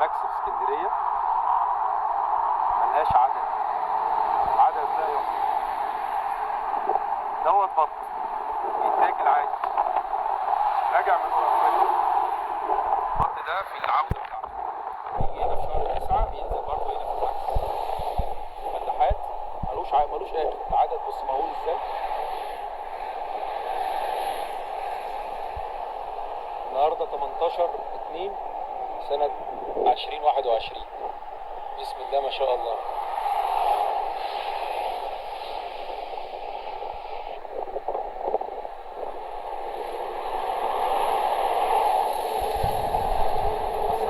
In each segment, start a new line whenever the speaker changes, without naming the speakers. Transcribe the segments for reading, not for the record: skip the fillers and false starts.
المكس في اسكندريه ملهاش عدد لا يحصى. دوت بط بيتاكل عادي راجع من افريقيا. البط ده في العوده بتاعته بيجي هنا في شهر 9 بينزل برضه هنا في المكس فلاحات ملوش اخر. العدد بص مهول ازاي. النهارده 18/2 سنة 2021. بسم الله ما شاء الله.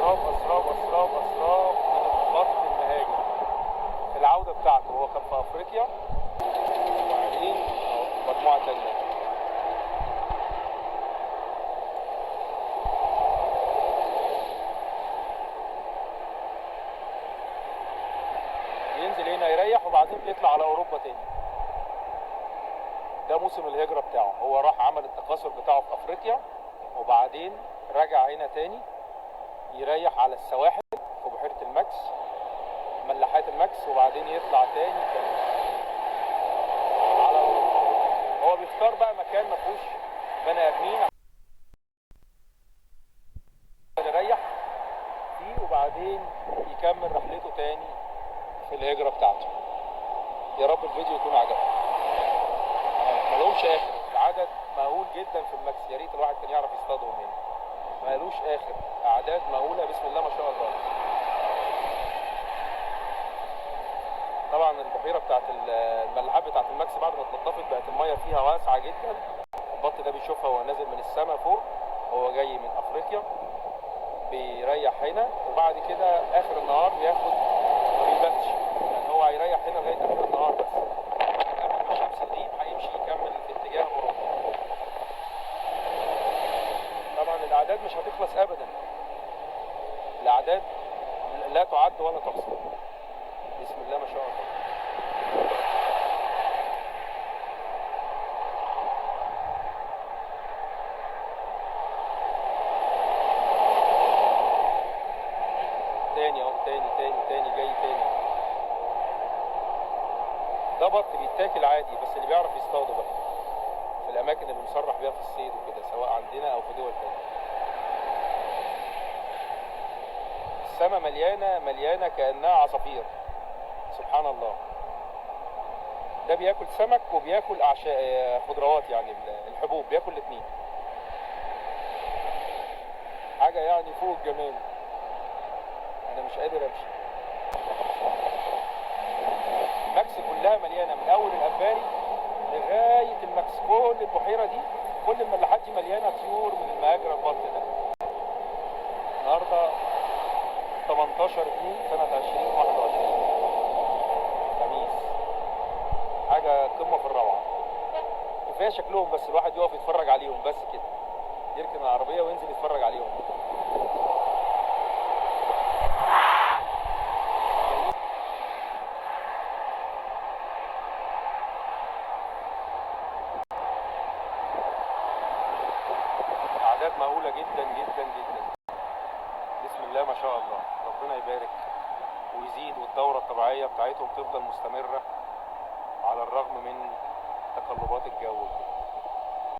أسراب من البط المهاجر في العودة بتاعته. هو كان في أفريقيا وبعدين مجموعة تانية. ينزل هنا يريح وبعدين بيطلع على أوروبا تاني. ده موسم الهجرة بتاعه. هو راح عمل التكاثر بتاعه في أفريقيا وبعدين رجع هنا تاني يريح على السواحل في بحيرة المكس ملاحات المكس وبعدين يطلع تاني على أوروبا. هو بيختار بقى مكان ما فيهوش بني آدمين يريح فيه وبعدين يكمل رحلته تاني في الهجرة بتاعته. يا رب الفيديو يكون عجبكم. ملهمش آخر. العدد مهول جدا في المكس. يا ريت الواحد كان يعرف يصطادهم هنا. مالوش آخر. أعداد مهولة بسم الله ما شاء الله. طبعا البحيرة بتاعت الملاحات بتاعت المكس بعد ما اتنضفت بقت المية فيها واسعة جدا. البط ده بيشوفها وهو نازل من السماء فوق. هو جاي من أفريقيا بيريح هنا وبعد كده آخر النهار بياخد ما بيباتش. يعني هو هيريح هنا لغاية آخر النهار بس. قبل ما الشمس تغيب هيمشي يكمل في اتجاه أوروبا. طبعا الأعداد مش هتخلص أبدا. الأعداد لا تعد ولا تحصى. بسم الله ما شاء الله. تاني اهو تاني جاي تاني. ده بط بيتاكل عادي بس اللي بيعرف يصطاده بقى في الاماكن اللي مصرح بيها في الصيد وكده سواء عندنا او في دول تانية. السما مليانه كانها عصافير. سبحان الله. ده بياكل سمك وبياكل خضروات يعني الحبوب بياكل الاثنين. حاجه يعني فوق الجمال. انا مش قادر امشي. المكس كلها مليانه من اول الاباري لغايه المكس. كل البحيره دي كل الملاحات دي مليانه طيور من المهاجر البط ده. النهارده 18/2 سنه 2021 خميس. حاجه قمه في الروعه. كفايه شكلهم بس الواحد يقف يتفرج عليهم بس كده. يركن العربيه وينزل يتفرج عليهم. أعداد مهولة جدا جدا جدا. بسم الله ما شاء الله. ربنا يبارك ويزيد والدورة الطبيعية بتاعتهم تفضل مستمرة على الرغم من تقلبات الجو.